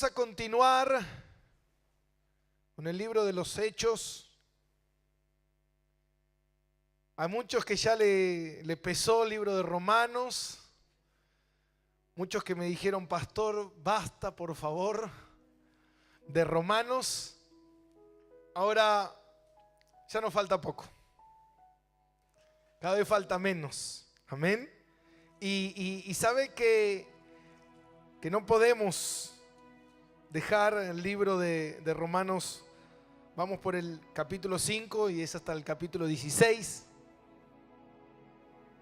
vamos a continuar con el libro de los Hechos. Hay muchos que ya le pesó el libro de Romanos. Muchos que me dijeron, pastor, basta por favor de Romanos. Ahora ya nos falta poco. Cada vez falta menos. Amén. Y sabe que no podemos dejar el libro de Romanos. Vamos por el capítulo 5 y es hasta el capítulo 16.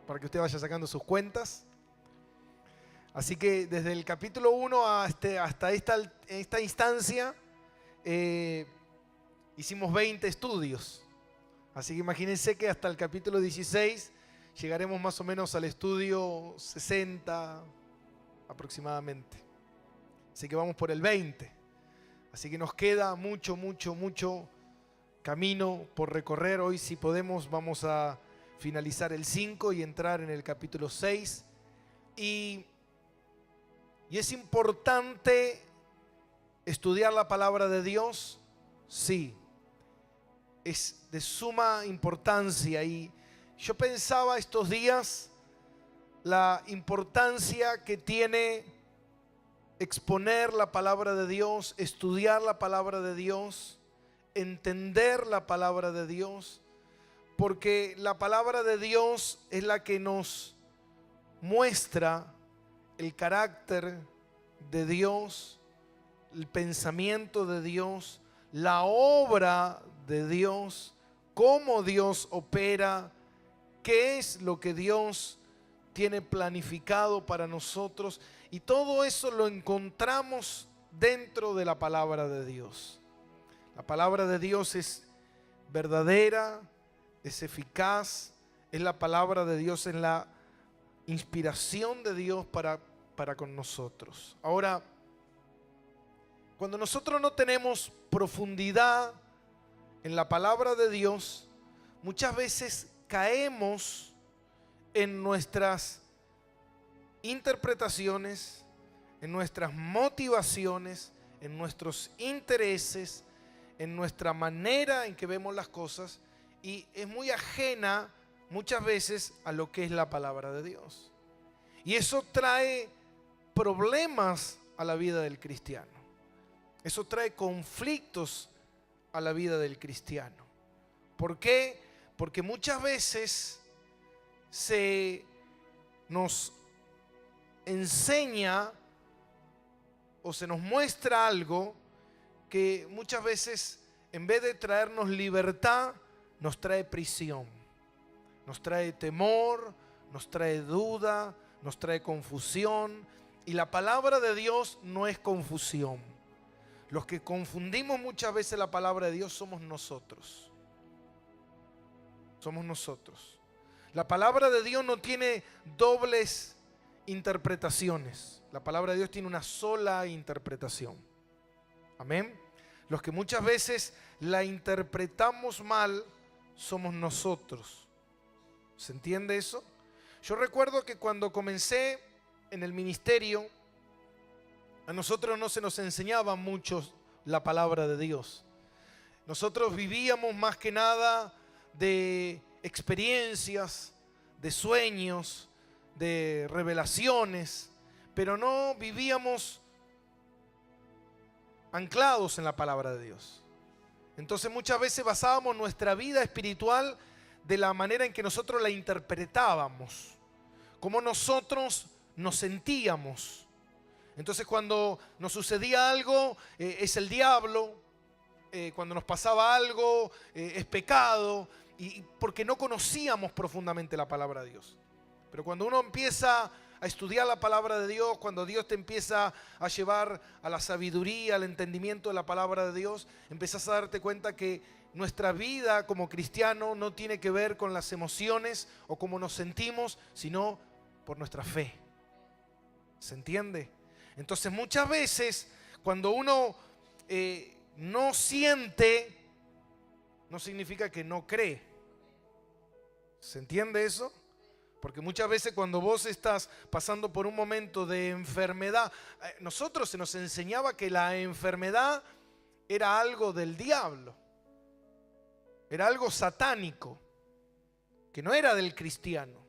Para que usted vaya sacando sus cuentas. Así que desde el capítulo 1 hasta esta instancia hicimos 20 estudios. Así que imagínense que hasta el capítulo 16 llegaremos más o menos al estudio 60 aproximadamente. Así que vamos por el 20. Así que nos queda mucho camino por recorrer. Hoy, si podemos, vamos a finalizar el 5 y entrar en el capítulo 6. Y es importante estudiar la palabra de Dios, sí. Es de suma importancia. Y yo pensaba estos días la importancia que tiene exponer la palabra de Dios, estudiar la palabra de Dios, entender la palabra de Dios, porque la palabra de Dios es la que nos muestra el carácter de Dios, el pensamiento de Dios, la obra de Dios, cómo Dios opera, qué es lo que Dios tiene planificado para nosotros. Y todo eso lo encontramos dentro de la palabra de Dios. La palabra de Dios es verdadera, es eficaz, es la palabra de Dios, es la inspiración de Dios para con nosotros. Ahora, cuando nosotros no tenemos profundidad en la palabra de Dios, muchas veces caemos en nuestras interpretaciones, en nuestras motivaciones, en nuestros intereses, en nuestra manera en que vemos las cosas, y es muy ajena muchas veces a lo que es la palabra de Dios. Y eso trae problemas a la vida del cristiano. Eso trae conflictos a la vida del cristiano. ¿Por qué? Porque muchas veces se nos enseña o se nos muestra algo que muchas veces, en vez de traernos libertad, nos trae prisión, nos trae temor, nos trae duda, nos trae confusión. Y la palabra de Dios no es confusión. Los que confundimos muchas veces la palabra de Dios somos nosotros. Somos nosotros. La palabra de Dios no tiene dobles interpretaciones. La palabra de Dios tiene una sola interpretación. Amén. Los que muchas veces la interpretamos mal somos nosotros. ¿Se entiende eso? Yo recuerdo que cuando comencé en el ministerio, a nosotros no se nos enseñaba mucho la palabra de Dios. Nosotros vivíamos más que nada de experiencias, de sueños, de revelaciones, pero no vivíamos anclados en la palabra de Dios. Entonces muchas veces basábamos nuestra vida espiritual de la manera en que nosotros la interpretábamos, cómo nosotros nos sentíamos. Entonces cuando nos sucedía algo, es el diablo, cuando nos pasaba algo, es pecado, y porque no conocíamos profundamente la palabra de Dios. Pero cuando uno empieza a estudiar la palabra de Dios, cuando Dios te empieza a llevar a la sabiduría, al entendimiento de la palabra de Dios, empiezas a darte cuenta que nuestra vida como cristiano no tiene que ver con las emociones o cómo nos sentimos, sino por nuestra fe. ¿Se entiende? Entonces muchas veces cuando uno no siente, no significa que no cree. ¿Se entiende eso? Porque muchas veces cuando vos estás pasando por un momento de enfermedad, nosotros se nos enseñaba que la enfermedad era algo del diablo, era algo satánico, que no era del cristiano.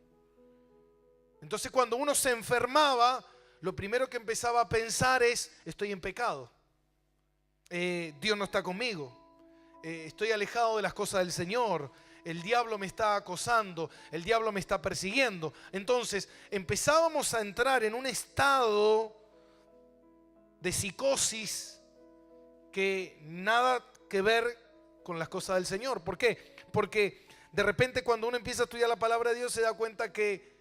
Entonces cuando uno se enfermaba, lo primero que empezaba a pensar es: estoy en pecado, Dios no está conmigo, estoy alejado de las cosas del Señor, el diablo me está acosando, el diablo me está persiguiendo. Entonces empezábamos a entrar en un estado de psicosis que nada que ver con las cosas del Señor. ¿Por qué? Porque de repente cuando uno empieza a estudiar la palabra de Dios se da cuenta que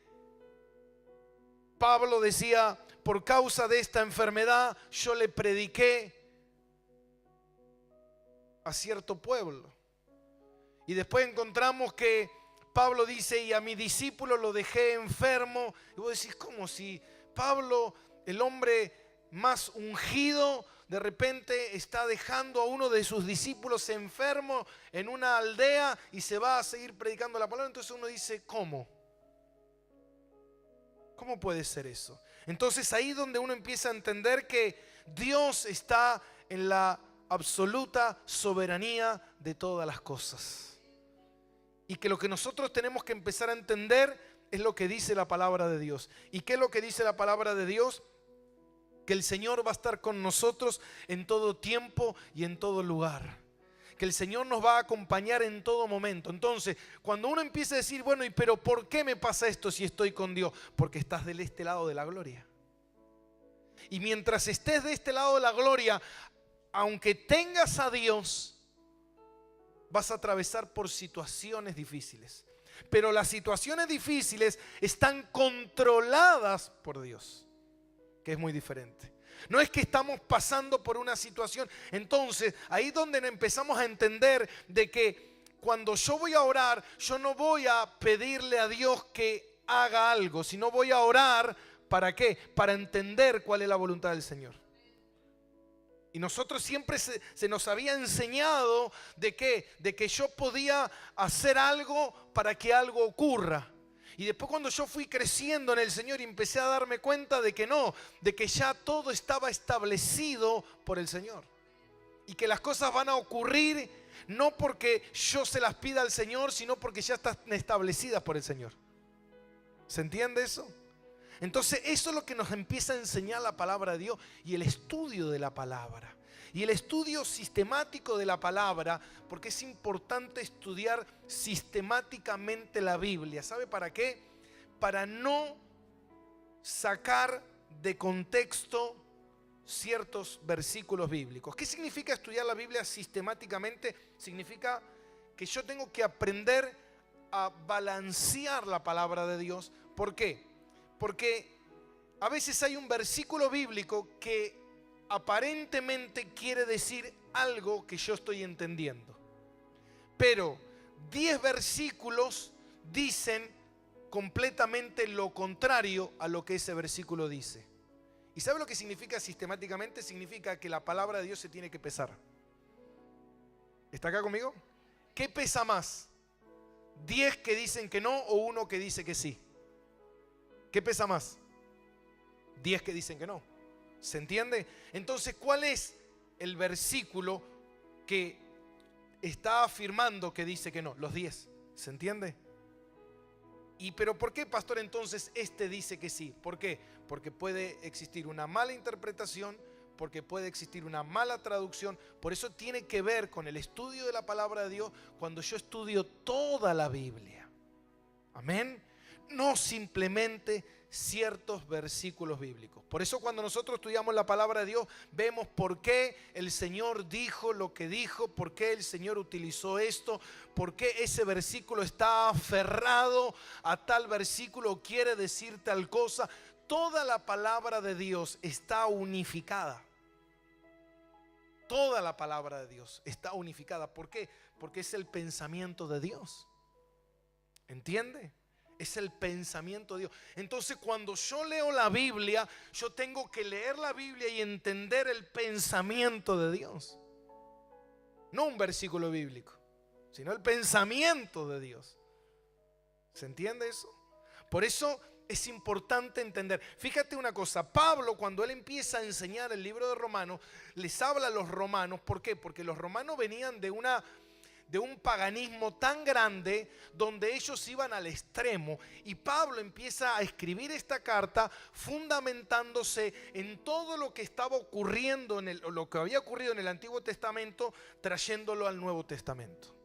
Pablo decía: por causa de esta enfermedad yo le prediqué a cierto pueblo. Y después encontramos que Pablo dice: y a mi discípulo lo dejé enfermo. Y vos decís: ¿cómo si Pablo, el hombre más ungido, de repente está dejando a uno de sus discípulos enfermo en una aldea y se va a seguir predicando la palabra? Entonces uno dice: ¿cómo? ¿Cómo puede ser eso? Entonces ahí es donde uno empieza a entender que Dios está en la absoluta soberanía de todas las cosas. Y que lo que nosotros tenemos que empezar a entender es lo que dice la palabra de Dios. ¿Y qué es lo que dice la palabra de Dios? Que el Señor va a estar con nosotros en todo tiempo y en todo lugar. Que el Señor nos va a acompañar en todo momento. Entonces, cuando uno empieza a decir: bueno, ¿y pero por qué me pasa esto si estoy con Dios? Porque estás de este lado de la gloria. Y mientras estés de este lado de la gloria, aunque tengas a Dios, vas a atravesar por situaciones difíciles. Pero las situaciones difíciles están controladas por Dios, que es muy diferente. No es que estamos pasando por una situación. Entonces, ahí es donde empezamos a entender de que cuando yo voy a orar, yo no voy a pedirle a Dios que haga algo, sino voy a orar, ¿para qué? Para entender cuál es la voluntad del Señor. Y nosotros siempre se nos había enseñado de que yo podía hacer algo para que algo ocurra. Y después cuando yo fui creciendo en el Señor y empecé a darme cuenta de que no, de que ya todo estaba establecido por el Señor. Y que las cosas van a ocurrir no porque yo se las pida al Señor, sino porque ya están establecidas por el Señor. ¿Se entiende eso? Entonces eso es lo que nos empieza a enseñar la palabra de Dios y el estudio de la palabra. Y el estudio sistemático de la palabra, porque es importante estudiar sistemáticamente la Biblia. ¿Sabe para qué? Para no sacar de contexto ciertos versículos bíblicos. ¿Qué significa estudiar la Biblia sistemáticamente? Significa que yo tengo que aprender a balancear la palabra de Dios. ¿Por qué? Porque a veces hay un versículo bíblico que aparentemente quiere decir algo que yo estoy entendiendo. Pero 10 versículos dicen completamente lo contrario a lo que ese versículo dice. ¿Y sabe lo que significa sistemáticamente? Significa que la palabra de Dios se tiene que pesar. ¿Está acá conmigo? ¿Qué pesa más? ¿10 que dicen que no o 1 que dice que sí? ¿Qué pesa más? 10 que dicen que no. ¿Se entiende? Entonces, ¿cuál es el versículo que está afirmando que dice que no? Los 10. ¿Se entiende? Pero ¿por qué, pastor, entonces este dice que sí? ¿Por qué? Porque puede existir una mala interpretación, porque puede existir una mala traducción. Por eso tiene que ver con el estudio de la palabra de Dios cuando yo estudio toda la Biblia. Amén. No simplemente ciertos versículos bíblicos. Por eso cuando nosotros estudiamos la palabra de Dios, vemos por qué el Señor dijo lo que dijo, por qué el Señor utilizó esto, por qué ese versículo está aferrado a tal versículo, quiere decir tal cosa. Toda la palabra de Dios está unificada. Toda la palabra de Dios está unificada. ¿Por qué? Porque es el pensamiento de Dios. ¿Entiende? Es el pensamiento de Dios. Entonces cuando yo leo la Biblia, yo tengo que leer la Biblia y entender el pensamiento de Dios. No un versículo bíblico, sino el pensamiento de Dios. ¿Se entiende eso? Por eso es importante entender. Fíjate una cosa, Pablo cuando él empieza a enseñar el libro de Romanos, les habla a los romanos. ¿Por qué? Porque los romanos venían de un paganismo tan grande donde ellos iban al extremo, y Pablo empieza a escribir esta carta fundamentándose en todo lo que estaba ocurriendo, lo que había ocurrido en el Antiguo Testamento, trayéndolo al Nuevo Testamento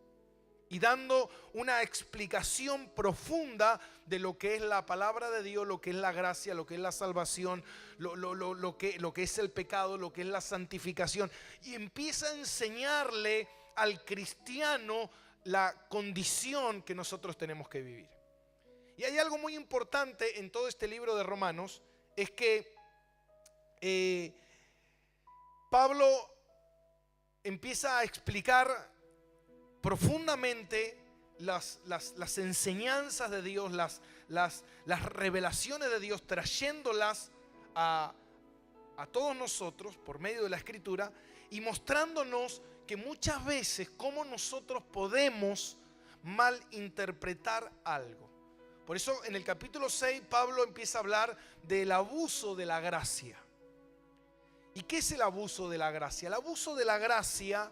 y dando una explicación profunda de lo que es la palabra de Dios, lo que es la gracia, lo que es la salvación, lo que es el pecado, lo que es la santificación, y empieza a enseñarle al cristiano la condición que nosotros tenemos que vivir. Y hay algo muy importante en todo este libro de Romanos, es que Pablo empieza a explicar profundamente las enseñanzas de Dios, las revelaciones de Dios, trayéndolas a todos nosotros por medio de la Escritura, y mostrándonos que muchas veces cómo nosotros podemos malinterpretar algo. Por eso en el capítulo 6 Pablo empieza a hablar del abuso de la gracia. ¿Y qué es el abuso de la gracia? El abuso de la gracia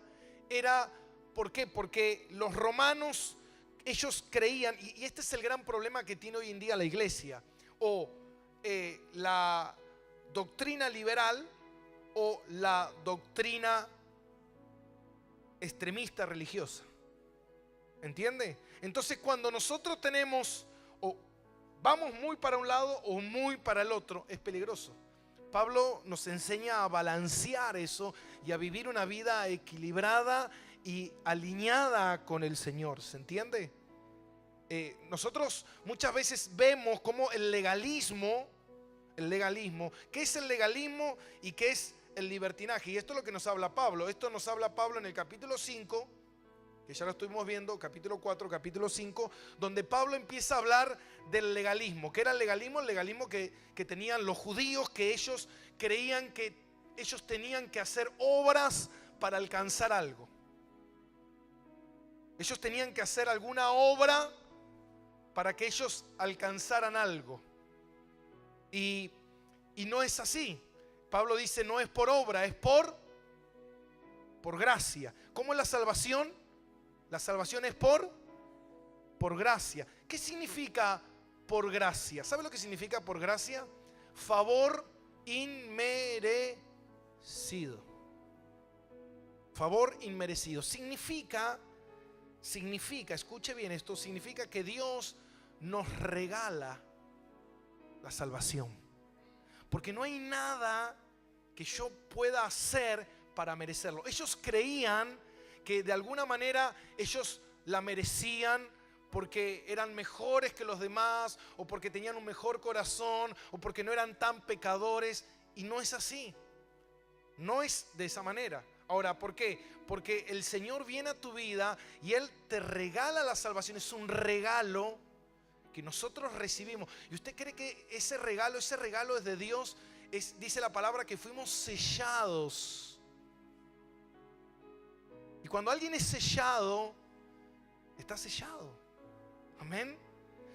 era, ¿por qué? Porque los romanos, ellos creían, y este es el gran problema que tiene hoy en día la iglesia, o la doctrina liberal o la doctrina extremista religiosa. ¿Entiende? Entonces cuando nosotros tenemos, o vamos muy para un lado o muy para el otro, es peligroso. Pablo nos enseña a balancear eso y a vivir una vida equilibrada y alineada con el Señor. ¿Se entiende? Nosotros muchas veces vemos como el legalismo, ¿qué es el legalismo y qué es el libertinaje? Y esto es lo que nos habla Pablo. Esto nos habla Pablo en el capítulo 5, que ya lo estuvimos viendo, capítulo 4, capítulo 5, donde Pablo empieza a hablar del legalismo. ¿Qué era el legalismo? El legalismo que tenían los judíos, que ellos creían que ellos tenían que hacer obras para alcanzar algo. Ellos tenían que hacer alguna obra para que ellos alcanzaran algo. Y no es así. Pablo dice, no es por obra, es por gracia. ¿Cómo es la salvación? La salvación es por gracia. ¿Qué significa por gracia? ¿Sabe lo que significa por gracia? Favor inmerecido. Favor inmerecido. Significa, escuche bien esto, significa que Dios nos regala la salvación. Porque no hay nada que yo pueda hacer para merecerlo. Ellos creían que de alguna manera ellos la merecían porque eran mejores que los demás, o porque tenían un mejor corazón, o porque no eran tan pecadores. Y no es así. No es de esa manera. Ahora, ¿por qué? Porque el Señor viene a tu vida y Él te regala la salvación. Es un regalo que nosotros recibimos. ¿Y usted cree que ese regalo es de Dios? Dice la palabra que fuimos sellados. Y cuando alguien es sellado, está sellado. Amén.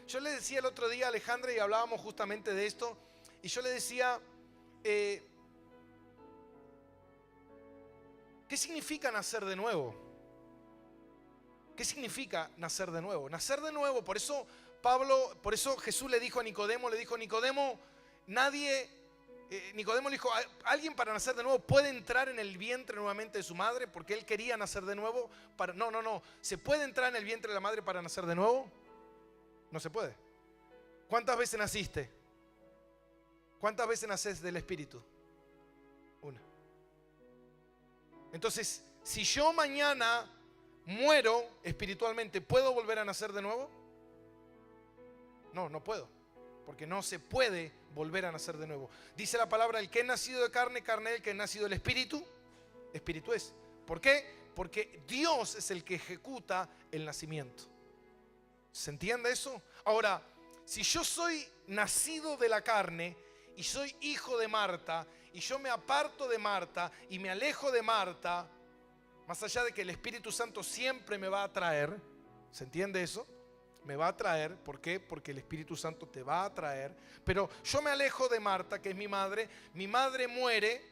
Yo le decía el otro día a Alejandra, y hablábamos justamente de esto, y yo le decía, ¿qué significa nacer de nuevo? ¿Qué significa nacer de nuevo? Nacer de nuevo, por eso Jesús le dijo a Nicodemo, Nicodemo le dijo, ¿alguien para nacer de nuevo puede entrar en el vientre nuevamente de su madre? Porque él quería nacer de nuevo. No. ¿Se puede entrar en el vientre de la madre para nacer de nuevo? No se puede. ¿Cuántas veces naciste? ¿Cuántas veces naces del Espíritu? Una. Entonces, si yo mañana muero espiritualmente, ¿puedo volver a nacer de nuevo? No puedo. Porque no se puede volver a nacer de nuevo. Dice la palabra, el que es nacido de carne, carne; el que es nacido del Espíritu, Espíritu es. ¿Por qué? Porque Dios es el que ejecuta el nacimiento. ¿Se entiende eso? Ahora, si yo soy nacido de la carne y soy hijo de Marta, y yo me aparto de Marta y me alejo de Marta, más allá de que el Espíritu Santo siempre me va a traer, ¿se entiende eso? me va a traer. ¿Por qué? Porque el Espíritu Santo te va a traer. Pero yo me alejo de Marta, que es mi madre muere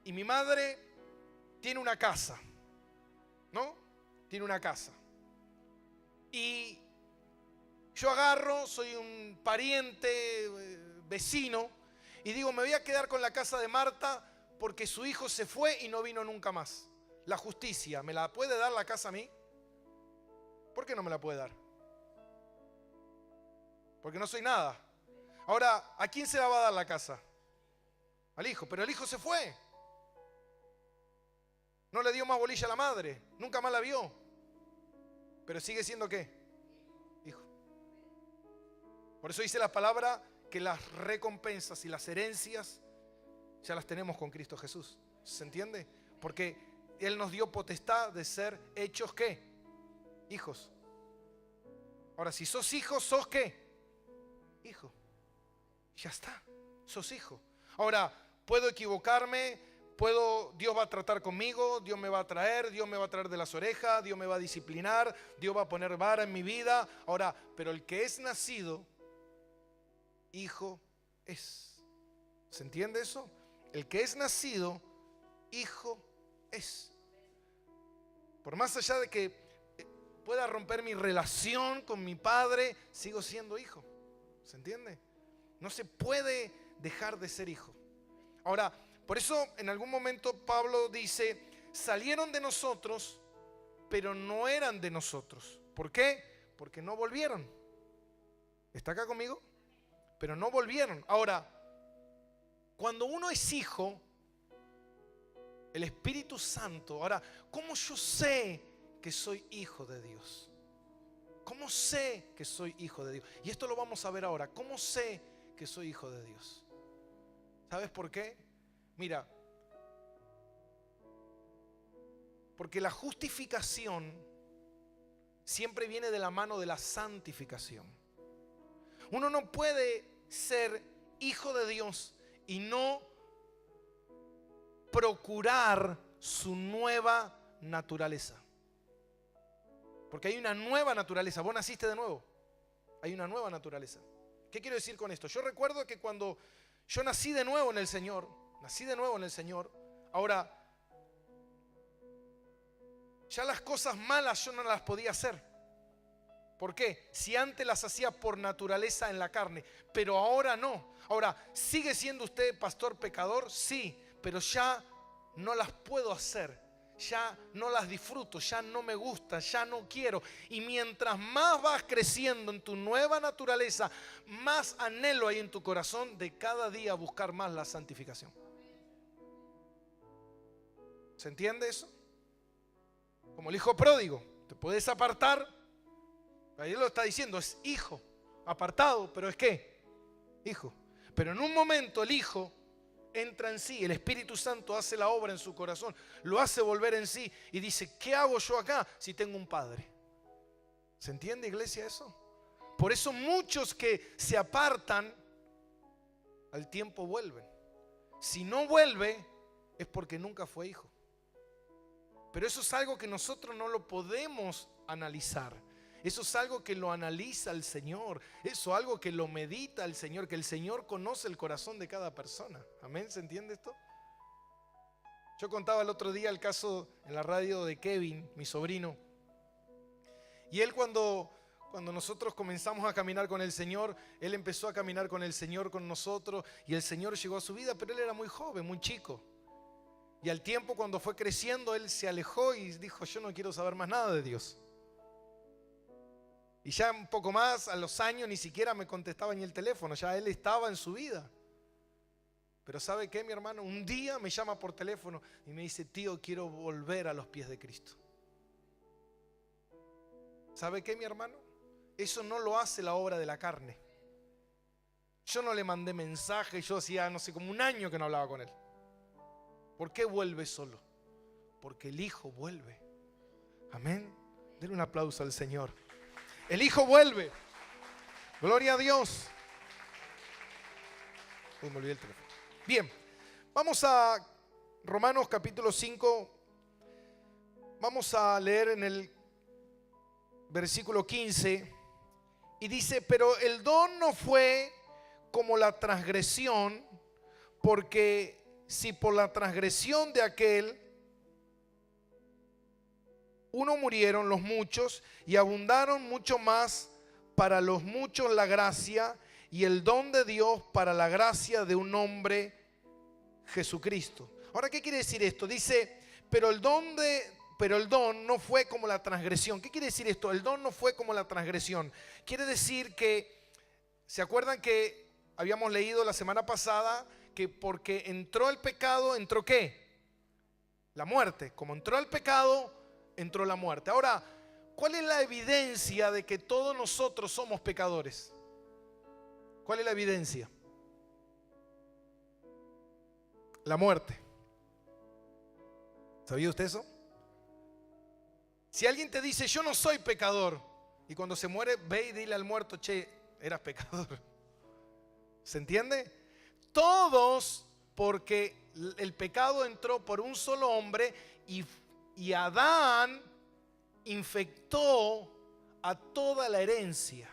y mi madre tiene una casa, ¿no? Tiene una casa. Y yo agarro, soy un pariente, vecino, y digo, me voy a quedar con la casa de Marta porque su hijo se fue y no vino nunca más. La justicia, ¿me la puede dar la casa a mí? ¿Por qué no me la puede dar? Porque no soy nada. Ahora, ¿a quién se la va a dar la casa? Al hijo, pero el hijo se fue. No le dio más bolilla a la madre, nunca más la vio. Pero sigue siendo ¿qué? Hijo. Por eso dice la palabra que las recompensas y las herencias ya las tenemos con Cristo Jesús. ¿Se entiende? Porque Él nos dio potestad de ser hechos ¿qué? Hijos. Ahora, si sos hijo, ¿sos qué? Hijo. Ya está, sos hijo. Ahora, puedo equivocarme, Dios va a tratar conmigo, Dios me va a traer, Dios me va a traer de las orejas, Dios me va a disciplinar, Dios va a poner vara en mi vida. Ahora, pero el que es nacido, hijo es. ¿Se entiende eso? El que es nacido, hijo es. Por más allá de que pueda romper mi relación con mi padre, sigo siendo hijo. ¿Se entiende? No se puede dejar de ser hijo. Ahora, por eso en algún momento Pablo dice, salieron de nosotros, pero no eran de nosotros. ¿Por qué? Porque no volvieron. ¿Está acá conmigo? Pero no volvieron. Ahora, cuando uno es hijo, el Espíritu Santo, ahora, ¿cómo yo sé que soy hijo de Dios? ¿Cómo sé que soy hijo de Dios? Y esto lo vamos a ver ahora. ¿Cómo sé que soy hijo de Dios? ¿Sabes por qué? Mira, porque la justificación siempre viene de la mano de la santificación. Uno no puede ser hijo de Dios y no procurar su nueva naturaleza. Porque hay una nueva naturaleza. Vos naciste de nuevo. Hay una nueva naturaleza. ¿Qué quiero decir con esto? Yo recuerdo que cuando yo nací de nuevo en el Señor, ahora, ya las cosas malas yo no las podía hacer. ¿Por qué? Si antes las hacía por naturaleza en la carne, pero ahora no. Ahora, ¿sigue siendo usted pastor pecador? Sí, pero ya no las puedo hacer. Ya no las disfruto, ya no me gusta, ya no quiero. Y mientras más vas creciendo en tu nueva naturaleza, más anhelo hay en tu corazón de cada día buscar más la santificación. ¿Se entiende eso? Como el hijo pródigo, te puedes apartar. Ahí lo está diciendo, es hijo, apartado, pero es ¿qué? Hijo. Pero en un momento el hijo entra en sí, el Espíritu Santo hace la obra en su corazón, lo hace volver en sí y dice, ¿qué hago yo acá si tengo un padre? ¿Se entiende, iglesia, eso? Por eso muchos que se apartan, al tiempo vuelven. Si no vuelve, es porque nunca fue hijo. Pero eso es algo que nosotros no lo podemos analizar. Eso es algo que lo analiza el Señor. Eso es algo que lo medita el Señor, que el Señor conoce el corazón de cada persona. Amén, ¿se entiende esto? Yo contaba el otro día el caso en la radio de Kevin, mi sobrino. Y él cuando nosotros comenzamos a caminar con el Señor, él empezó a caminar con el Señor con nosotros y el Señor llegó a su vida, pero él era muy joven, muy chico. Y al tiempo, cuando fue creciendo, él se alejó y dijo, yo no quiero saber más nada de Dios. Y ya un poco más, a los años, ni siquiera me contestaba ni el teléfono, ya él estaba en su vida. Pero ¿sabe qué, mi hermano? Un día me llama por teléfono y me dice, tío, quiero volver a los pies de Cristo. ¿Sabe qué, mi hermano? Eso no lo hace la obra de la carne. Yo no le mandé mensaje, yo hacía, no sé, como un año que no hablaba con él. ¿Por qué vuelve solo? Porque el Hijo vuelve. Amén. Denle un aplauso al Señor. El Hijo vuelve. Gloria a Dios. Uy, me olvidé el teléfono. Bien, vamos a Romanos capítulo 5. Vamos a leer en el versículo 15. Y dice, pero el don no fue como la transgresión, porque si por la transgresión de aquel uno murieron los muchos, y abundaron mucho más para los muchos la gracia y el don de Dios para la gracia de un hombre, Jesucristo. Ahora, ¿qué quiere decir esto? Dice, pero el don no fue como la transgresión. ¿Qué quiere decir esto? El don no fue como la transgresión. Quiere decir que, ¿se acuerdan que habíamos leído la semana pasada que porque entró el pecado, entró ¿qué? La muerte. Como entró el pecado, entró la muerte. Ahora, ¿cuál es la evidencia de que todos nosotros somos pecadores? ¿Cuál es la evidencia? La muerte. ¿Sabía usted eso? Si alguien te dice, yo no soy pecador, y cuando se muere, ve y dile al muerto, che, eras pecador. ¿Se entiende? Todos, porque el pecado entró por un solo hombre y Adán infectó a toda la herencia,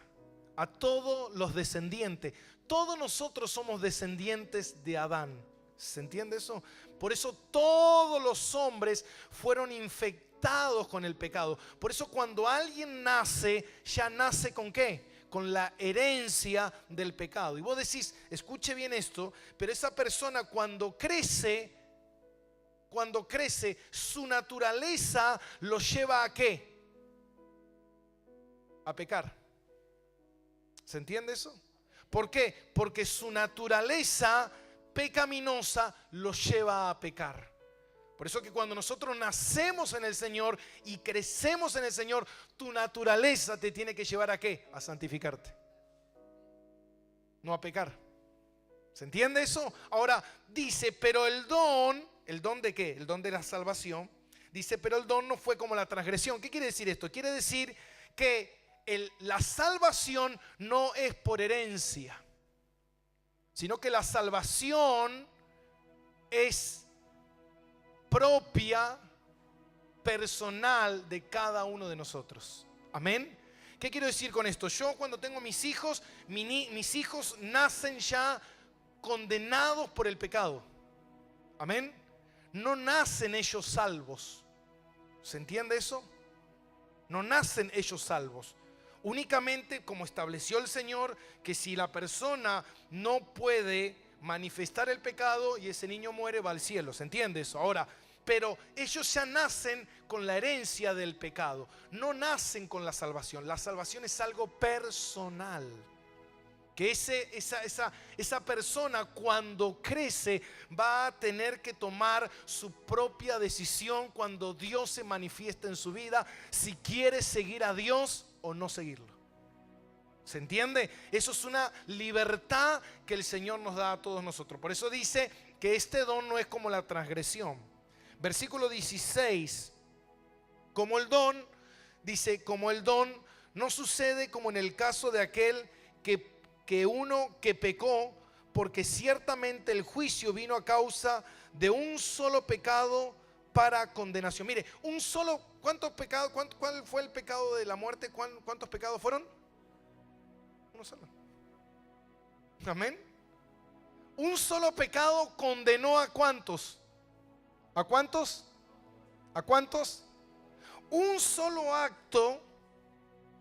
a todos los descendientes. Todos nosotros somos descendientes de Adán. ¿Se entiende eso? Por eso todos los hombres fueron infectados con el pecado. Por eso cuando alguien nace, ya nace ¿con qué? Con la herencia del pecado. Y vos decís, escuche bien esto, pero esa persona cuando crece, su naturaleza lo lleva ¿a qué? A pecar. ¿Se entiende eso? ¿Por qué? Porque su naturaleza pecaminosa lo lleva a pecar. Por eso que cuando nosotros nacemos en el Señor y crecemos en el Señor, tu naturaleza te tiene que llevar ¿a qué? A santificarte, no a pecar. ¿Se entiende eso? Ahora dice, pero ¿el don de qué? El don de la salvación. Dice, pero el don no fue como la transgresión. ¿Qué quiere decir esto? Quiere decir que la salvación no es por herencia, sino que la salvación es propia, personal de cada uno de nosotros. Amén. ¿Qué quiero decir con esto? Yo cuando tengo mis hijos, mis hijos nacen ya condenados por el pecado. Amén. No nacen ellos salvos. ¿Se entiende eso? No nacen ellos salvos. Únicamente como estableció el Señor, que si la persona no puede manifestar el pecado y ese niño muere, va al cielo. ¿Se entiende eso? Ahora, pero ellos ya nacen con la herencia del pecado. No nacen con la salvación. La salvación es algo personal. Que esa persona cuando crece va a tener que tomar su propia decisión cuando Dios se manifiesta en su vida, si quiere seguir a Dios o no seguirlo. ¿Se entiende? Eso es una libertad que el Señor nos da a todos nosotros. Por eso dice que este don no es como la transgresión. Versículo 16. Como el don, dice, como el don no sucede como en el caso de aquel que uno que pecó, porque ciertamente el juicio vino a causa de un solo pecado para condenación. Mire, un solo, ¿cuántos pecados? ¿Cuál fue el pecado de la muerte? ¿Cuántos pecados fueron? Uno solo. Amén. Un solo pecado condenó ¿a cuántos? ¿A cuántos? ¿A cuántos? Un solo acto.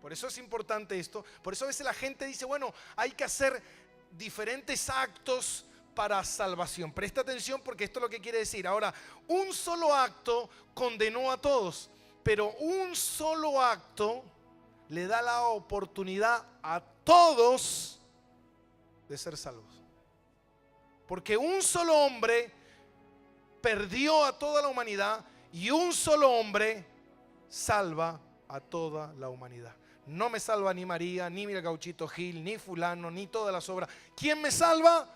Por eso es importante esto. Por eso a veces la gente dice, bueno, hay que hacer diferentes actos para salvación. Presta atención porque esto es lo que quiere decir. Ahora, un solo acto condenó a todos, pero un solo acto le da la oportunidad a todos de ser salvos. Porque un solo hombre perdió a toda la humanidad y un solo hombre salva a toda la humanidad. No me salva ni María, ni el Gauchito Gil, ni fulano, ni todas las obras. ¿Quién me salva?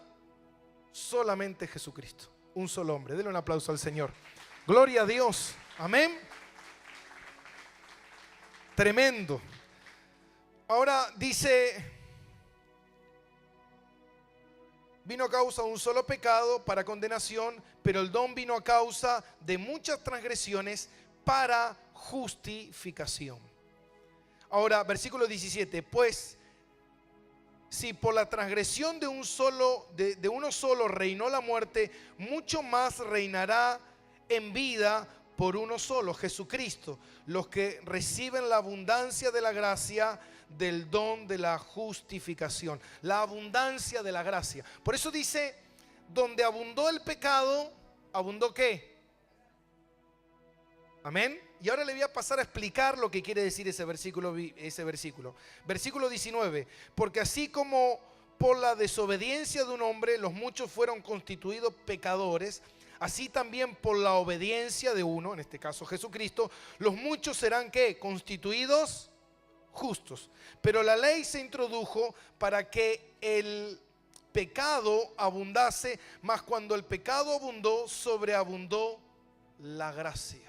Solamente Jesucristo. Un solo hombre. Denle un aplauso al Señor. Gloria a Dios. Amén. Tremendo. Ahora dice, vino a causa de un solo pecado para condenación, pero el don vino a causa de muchas transgresiones para justificación. Ahora, versículo 17, pues si por la transgresión de uno solo reinó la muerte, mucho más reinará en vida por uno solo, Jesucristo, los que reciben la abundancia de la gracia del don de la justificación. La abundancia de la gracia. Por eso dice, donde abundó el pecado, ¿abundó qué? Amén. Y ahora le voy a pasar a explicar lo que quiere decir ese versículo. Versículo 19. Porque así como por la desobediencia de un hombre los muchos fueron constituidos pecadores, así también por la obediencia de uno, en este caso Jesucristo, los muchos serán ¿qué? Constituidos justos. Pero la ley se introdujo para que el pecado abundase, mas cuando el pecado abundó, sobreabundó la gracia.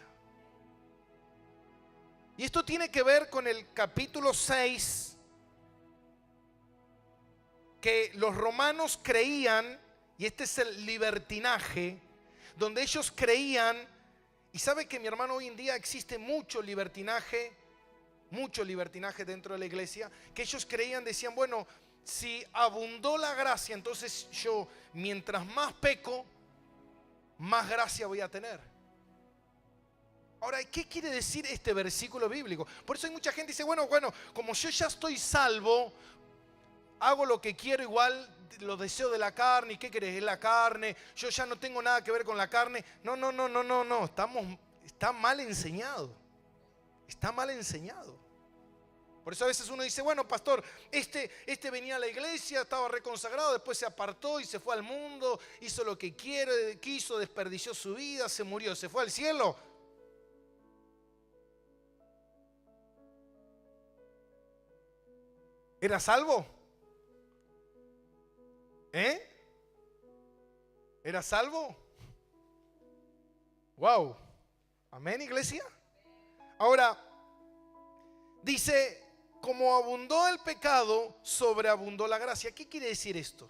Y esto tiene que ver con el capítulo 6, que los romanos creían, y este es el libertinaje, donde ellos creían, y sabe que mi hermano, hoy en día existe mucho libertinaje dentro de la iglesia, que ellos creían, decían, bueno, si abundó la gracia, entonces yo, mientras más peco, más gracia voy a tener. Ahora, ¿qué quiere decir este versículo bíblico? Por eso hay mucha gente que dice, bueno, como yo ya estoy salvo, hago lo que quiero, igual los deseos de la carne. ¿Y qué querés? Es la carne. Yo ya no tengo nada que ver con la carne. No. Está mal enseñado. Está mal enseñado. Por eso a veces uno dice, bueno, pastor, este venía a la iglesia, estaba reconsagrado, después se apartó y se fue al mundo, hizo lo que quiso, desperdició su vida, se murió, se fue al cielo. ¿Era salvo? ¿Era salvo? Wow. Amén, iglesia. Ahora, dice, como abundó el pecado, sobreabundó la gracia. ¿Qué quiere decir esto?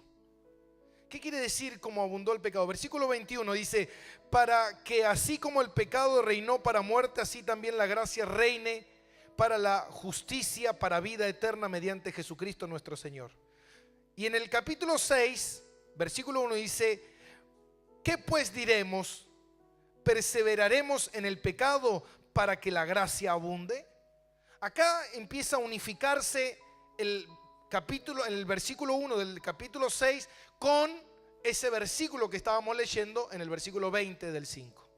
¿Qué quiere decir como abundó el pecado? Versículo 21 dice, para que así como el pecado reinó para muerte, así también la gracia reine para la justicia, para vida eterna mediante Jesucristo nuestro Señor. Y en el capítulo 6, versículo 1 dice, ¿qué pues diremos? ¿Perseveraremos en el pecado para que la gracia abunde? Acá empieza a unificarse el versículo 1 del capítulo 6 con ese versículo que estábamos leyendo en el versículo 20 del 5.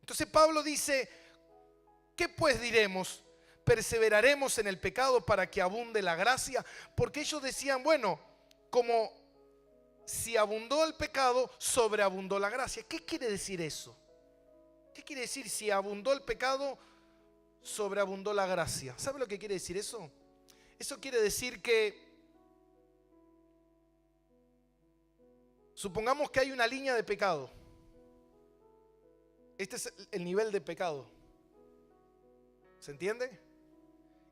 Entonces Pablo dice, ¿qué pues diremos? ¿Perseveraremos en el pecado para que abunde la gracia? Porque ellos decían, bueno, como si abundó el pecado, sobreabundó la gracia. ¿Qué quiere decir eso? ¿Qué quiere decir si abundó el pecado, sobreabundó la gracia? ¿Sabe lo que quiere decir eso? Eso quiere decir que, supongamos que hay una línea de pecado. Este es el nivel de pecado. ¿Se entiende?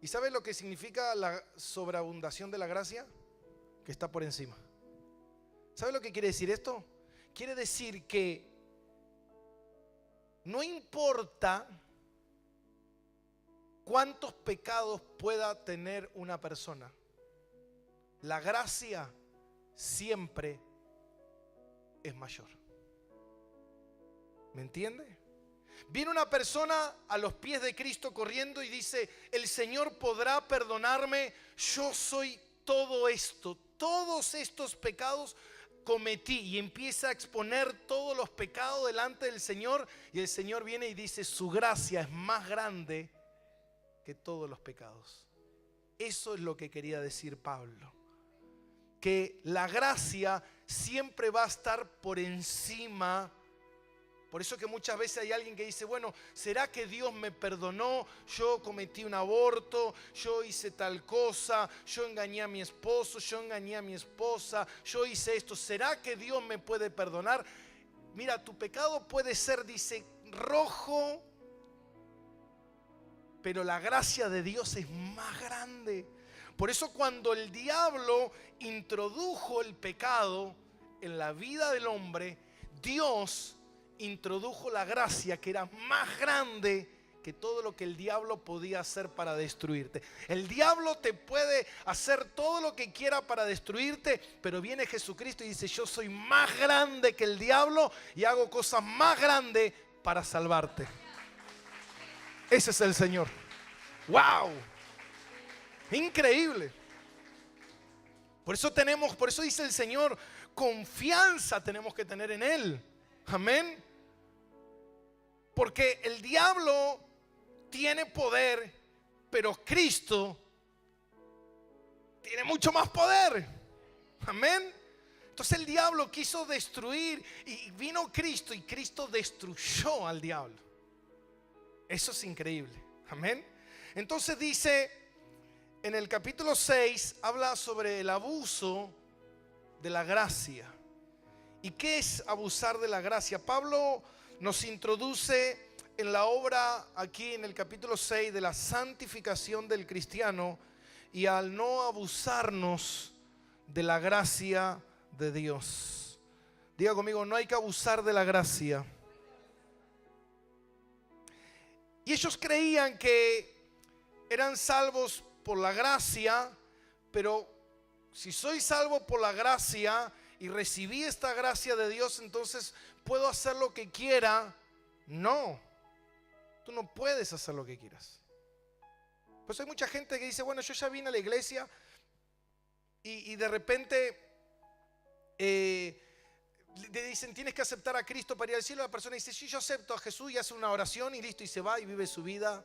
¿Y sabe lo que significa la sobreabundación de la gracia? Que está por encima. ¿Sabe lo que quiere decir esto? Quiere decir que no importa cuántos pecados pueda tener una persona, la gracia siempre es mayor. ¿Me entiende? Viene una persona a los pies de Cristo corriendo y dice, el Señor podrá perdonarme, yo soy todo esto, todos estos pecados cometí, y empieza a exponer todos los pecados delante del Señor, y el Señor viene y dice, su gracia es más grande que todos los pecados. Eso es lo que quería decir Pablo, que la gracia siempre va a estar por encima. Por eso que muchas veces hay alguien que dice, bueno, ¿será que Dios me perdonó? Yo cometí un aborto, yo hice tal cosa, yo engañé a mi esposo, yo engañé a mi esposa, yo hice esto. ¿Será que Dios me puede perdonar? Mira, tu pecado puede ser, dice, rojo, pero la gracia de Dios es más grande. Por eso cuando el diablo introdujo el pecado en la vida del hombre, Dios introdujo la gracia que era más grande que todo lo que el diablo podía hacer para destruirte. El diablo te puede hacer todo lo que quiera para destruirte, pero viene Jesucristo y dice: yo soy más grande que el diablo y hago cosas más grandes para salvarte. Ese es el Señor. ¡Wow! Increíble. Por eso dice el Señor, confianza tenemos que tener en Él. Amén. Porque el diablo tiene poder, pero Cristo tiene mucho más poder. Amén. Entonces el diablo quiso destruir y vino Cristo y Cristo destruyó al diablo. Eso es increíble. Amén. Entonces dice en el capítulo 6, habla sobre el abuso de la gracia. ¿Y qué es abusar de la gracia? Pablo nos introduce en la obra aquí en el capítulo 6 de la santificación del cristiano y al no abusarnos de la gracia de Dios. Diga conmigo: no hay que abusar de la gracia. Y ellos creían que eran salvos por la gracia, pero si soy salvo por la gracia y recibí esta gracia de Dios, entonces puedo hacer lo que quiera. No, tú no puedes hacer lo que quieras. Pues hay mucha gente que dice: bueno, yo ya vine a la iglesia y de repente le dicen: tienes que aceptar a Cristo para ir al cielo. La persona dice: sí, yo acepto a Jesús, y hace una oración y listo, y se va y vive su vida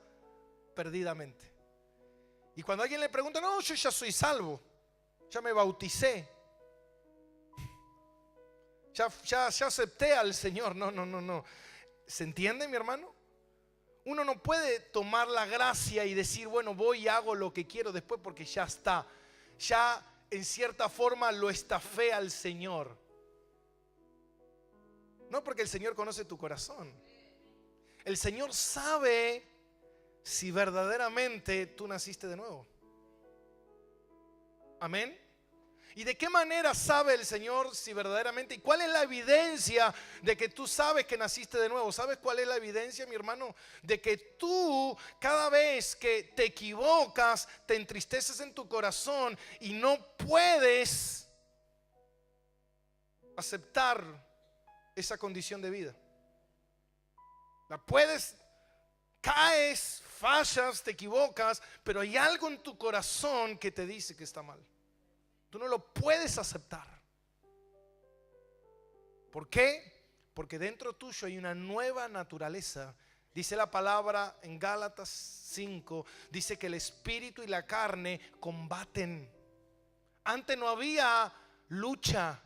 perdidamente. Y cuando alguien le pregunta: no, yo ya soy salvo, ya me bauticé, ya acepté al Señor. No. ¿Se entiende, mi hermano? Uno no puede tomar la gracia y decir: bueno, voy y hago lo que quiero después, porque ya está. Ya en cierta forma lo estafé al Señor. No, porque el Señor conoce tu corazón. El Señor sabe si verdaderamente tú naciste de nuevo. Amén. ¿Y de qué manera sabe el Señor si verdaderamente? ¿Y cuál es la evidencia de que tú sabes que naciste de nuevo? ¿Sabes cuál es la evidencia, mi hermano? De que tú, cada vez que te equivocas, te entristeces en tu corazón y no puedes aceptar esa condición de vida. La puedes, caes, fallas, te equivocas, pero hay algo en tu corazón que te dice que está mal. Tú no lo puedes aceptar. ¿Por qué? Porque dentro tuyo hay una nueva naturaleza. Dice la palabra en Gálatas 5, dice que el espíritu y la carne combaten. Antes no había lucha,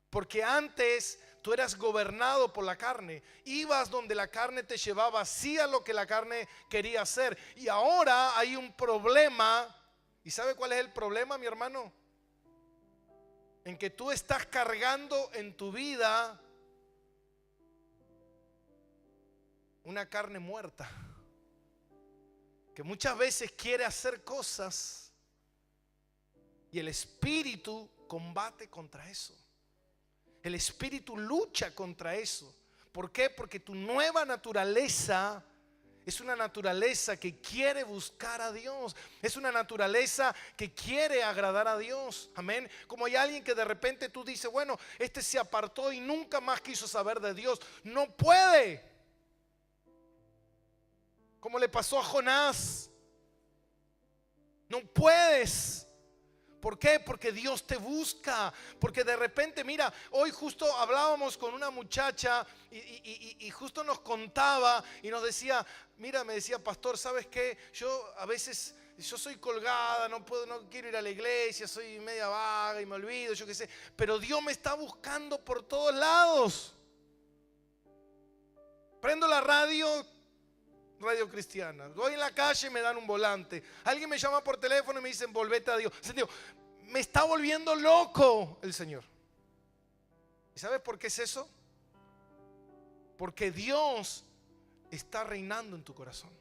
porque antes tú eras gobernado por la carne. Ibas donde la carne te llevaba, hacía lo que la carne quería hacer. Y ahora hay un problema. ¿Y sabe cuál es el problema, mi hermano? En que tú estás cargando en tu vida una carne muerta, que muchas veces quiere hacer cosas y el espíritu combate contra eso. El espíritu lucha contra eso. ¿Por qué? Porque tu nueva naturaleza es una naturaleza que quiere buscar a Dios. Es una naturaleza que quiere agradar a Dios. Amén. Como hay alguien que de repente tú dices: bueno, este se apartó y nunca más quiso saber de Dios. No puede. Como le pasó a Jonás. No puedes. ¿Por qué? Porque Dios te busca. Porque de repente, mira, hoy justo hablábamos con una muchacha y justo nos contaba y nos decía: mira, me decía: pastor, ¿sabes qué? Yo a veces, yo soy colgada, no quiero ir a la iglesia, soy media vaga y me olvido, yo qué sé. Pero Dios me está buscando por todos lados. Prendo la radio cristiana, voy en la calle y me dan un volante, alguien me llama por teléfono y me dicen: volvete a Dios. Me está volviendo loco el Señor. ¿Y sabes por qué es eso? Porque Dios está reinando en tu corazón.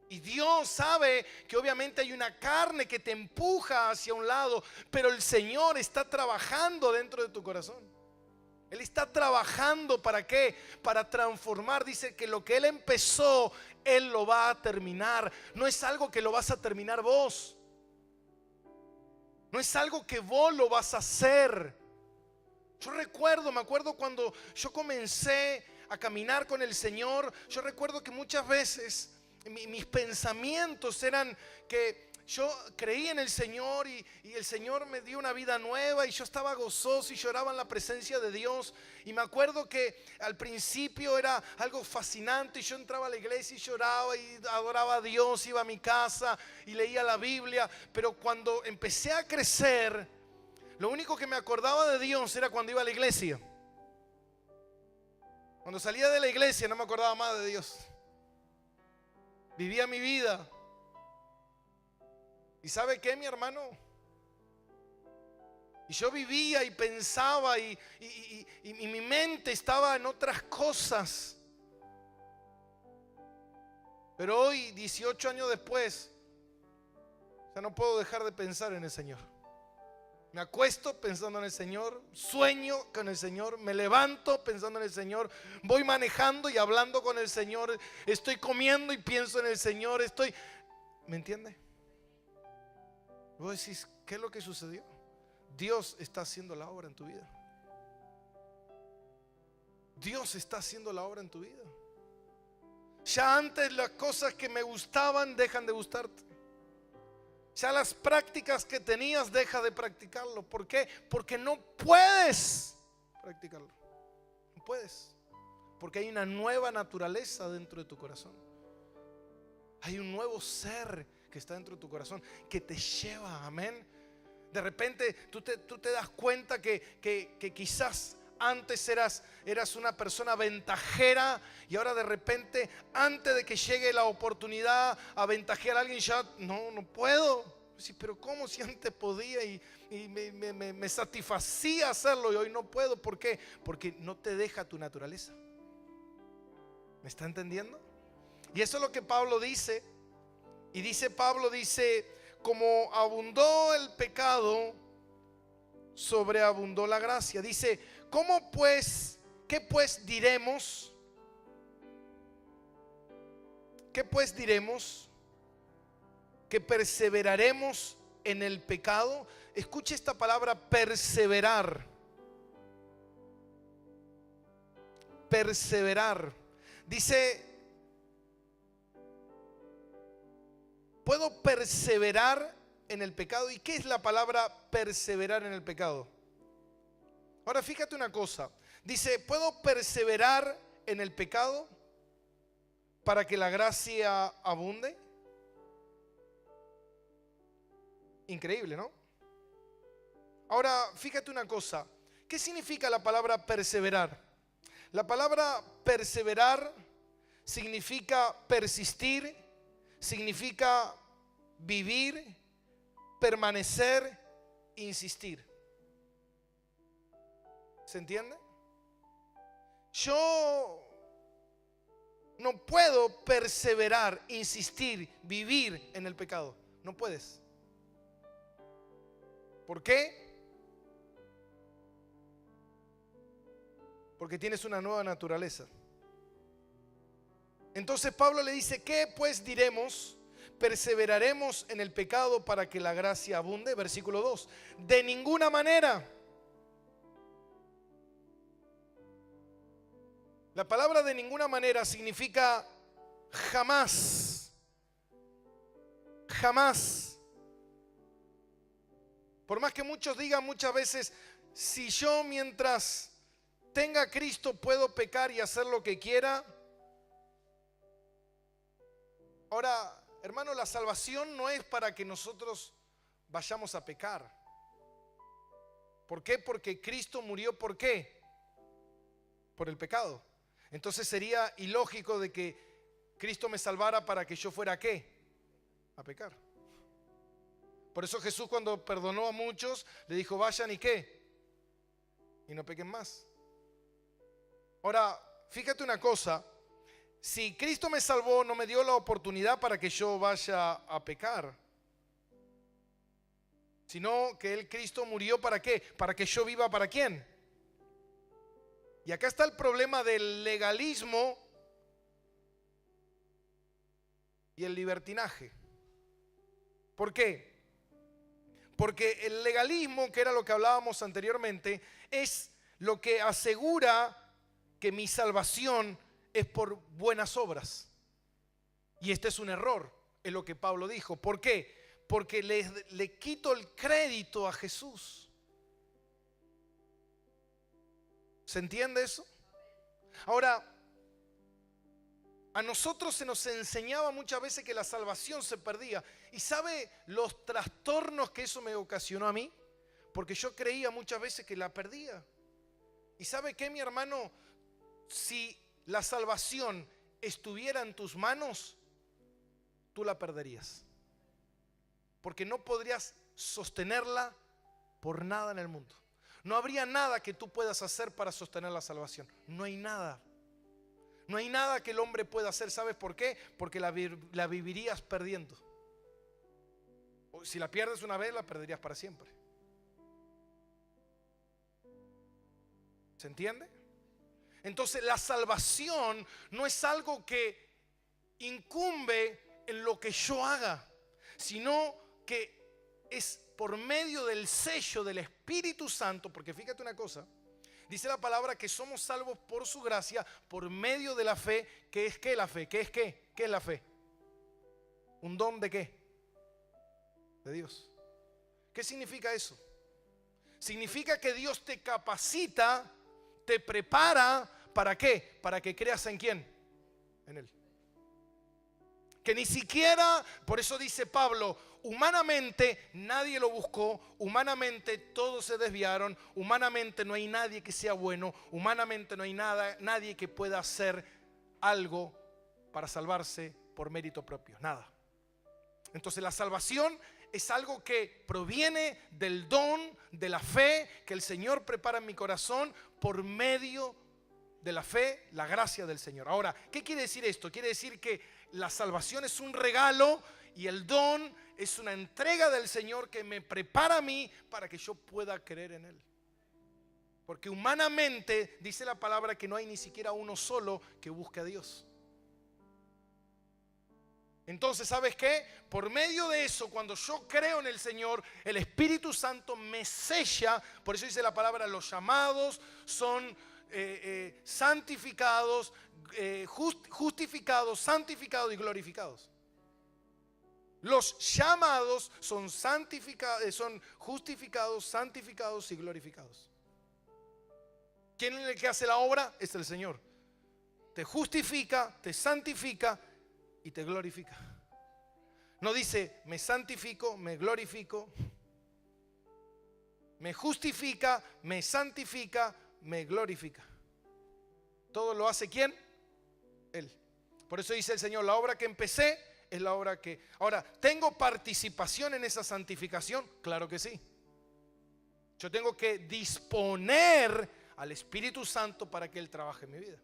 Y Dios sabe que obviamente hay una carne que te empuja hacia un lado, pero el Señor está trabajando dentro de tu corazón. Él está trabajando, ¿para qué? Para transformar. Dice que lo que Él empezó, Él lo va a terminar. No es algo que lo vas a terminar vos. No es algo que vos lo vas a hacer. Yo me acuerdo cuando yo comencé a caminar con el Señor. Yo recuerdo que muchas veces mis pensamientos eran que yo creí en el Señor y el Señor me dio una vida nueva y yo estaba gozoso y lloraba en la presencia de Dios. Y me acuerdo que al principio era algo fascinante y yo entraba a la iglesia y lloraba y adoraba a Dios, iba a mi casa y leía la Biblia. Pero cuando empecé a crecer, lo único que me acordaba de Dios era cuando iba a la iglesia. Cuando salía de la iglesia no me acordaba más de Dios. Vivía mi vida. ¿Y sabe qué, mi hermano? Y yo vivía y pensaba y mi mente estaba en otras cosas. Pero hoy, 18 años después, ya no puedo dejar de pensar en el Señor. Me acuesto pensando en el Señor, sueño con el Señor, me levanto pensando en el Señor, voy manejando y hablando con el Señor, estoy comiendo y pienso en el Señor, ¿me entiende? Vos decís, ¿qué es lo que sucedió? Dios está haciendo la obra en tu vida. Dios está haciendo la obra en tu vida. Ya antes las cosas que me gustaban dejan de gustarte. Ya las prácticas que tenías deja de practicarlo. ¿Por qué? Porque no puedes practicarlo. No puedes. Porque hay una nueva naturaleza dentro de tu corazón. Hay un nuevo ser que está dentro de tu corazón que te lleva, amén. De repente tú te das cuenta que quizás antes eras una persona ventajera y ahora de repente, antes de que llegue la oportunidad a ventajear a alguien, ya no puedo. Sí, pero ¿cómo si antes podía y me satisfacía hacerlo y hoy no puedo? ¿Por qué? Porque no te deja tu naturaleza. ¿Me está entendiendo? Y eso es lo que Pablo dice. Y dice Pablo, como abundó el pecado, sobreabundó la gracia. Dice, ¿qué pues diremos? ¿Qué pues diremos? ¿Que perseveraremos en el pecado? Escuche esta palabra, perseverar. Perseverar. Dice, ¿puedo perseverar en el pecado? ¿Y qué es la palabra perseverar en el pecado? Ahora fíjate una cosa. Dice, ¿puedo perseverar en el pecado para que la gracia abunde? Increíble, ¿no? Ahora fíjate una cosa. ¿Qué significa la palabra perseverar? La palabra perseverar significa persistir, significa vivir, permanecer, insistir. ¿Se entiende? Yo no puedo perseverar, insistir, vivir en el pecado. No puedes. ¿Por qué? Porque tienes una nueva naturaleza. Entonces Pablo le dice, ¿qué pues diremos? ¿Perseveraremos en el pecado para que la gracia abunde? Versículo 2. De ninguna manera. La palabra de ninguna manera significa jamás. Jamás. Por más que muchos digan muchas veces, si yo mientras tenga a Cristo puedo pecar y hacer lo que quiera. Ahora, hermano, la salvación no es para que nosotros vayamos a pecar. ¿Por qué? Porque Cristo murió, ¿por qué? Por el pecado. Entonces sería ilógico de que Cristo me salvara para que yo fuera ¿a qué? A pecar. Por eso Jesús, cuando perdonó a muchos, le dijo, vayan y ¿qué? Y no pequen más. Ahora, fíjate una cosa. Si Cristo me salvó, no me dio la oportunidad para que yo vaya a pecar, sino que Cristo murió ¿para qué? Para que yo viva ¿para quién? Y acá está el problema del legalismo y el libertinaje. ¿Por qué? Porque el legalismo, que era lo que hablábamos anteriormente, es lo que asegura que mi salvación es por buenas obras. Y este es un error, es lo que Pablo dijo. ¿Por qué? Porque le quito el crédito a Jesús. ¿Se entiende eso? Ahora, a nosotros se nos enseñaba muchas veces que la salvación se perdía. ¿Y sabe los trastornos que eso me ocasionó a mí? Porque yo creía muchas veces que la perdía. ¿Y sabe qué, mi hermano? Si la salvación estuviera en tus manos, tú la perderías. Porque no podrías sostenerla por nada en el mundo. No habría nada que tú puedas hacer para sostener la salvación. No hay nada. No hay nada que el hombre pueda hacer. ¿Sabes por qué? Porque la vivirías perdiendo. Si la pierdes una vez, la perderías para siempre. ¿Se entiende? Entonces la salvación no es algo que incumbe en lo que yo haga, sino que es por medio del sello del Espíritu Santo. Porque fíjate una cosa, dice la palabra que somos salvos por su gracia, por medio de la fe. ¿Qué es qué la fe? ¿Qué es qué? ¿Qué es la fe? ¿Un don de qué? De Dios. ¿Qué significa eso? Significa que Dios te capacita, te prepara. ¿Para qué? Para que creas en quién. En Él. Que ni siquiera, por eso dice Pablo, humanamente nadie lo buscó, humanamente todos se desviaron, humanamente no hay nadie que sea bueno, humanamente no hay nadie que pueda hacer algo para salvarse por mérito propio, nada. Entonces la salvación es algo que proviene del don, de la fe que el Señor prepara en mi corazón por medio de la fe, la gracia del Señor. Ahora, ¿qué quiere decir esto? Quiere decir que la salvación es un regalo y el don es una entrega del Señor que me prepara a mí para que yo pueda creer en Él. Porque humanamente dice la palabra que no hay ni siquiera uno solo que busque a Dios. Entonces, ¿sabes qué? Por medio de eso, cuando yo creo en el Señor, el Espíritu Santo me sella. Por eso dice la palabra, los llamados son santificados, justificados, santificados y glorificados. Los llamados son santificados, son justificados, santificados y glorificados. ¿Quién es el que hace la obra? Es el Señor. Te justifica, te santifica y te glorifica. No dice me santifico, me glorifico, me justifica, me santifica, me glorifica. Todo lo hace ¿quién? Él. Por eso dice el Señor, la obra que empecé es la obra que... Ahora, ¿tengo participación en esa santificación? Claro que sí. Yo tengo que disponer al Espíritu Santo para que Él trabaje en mi vida.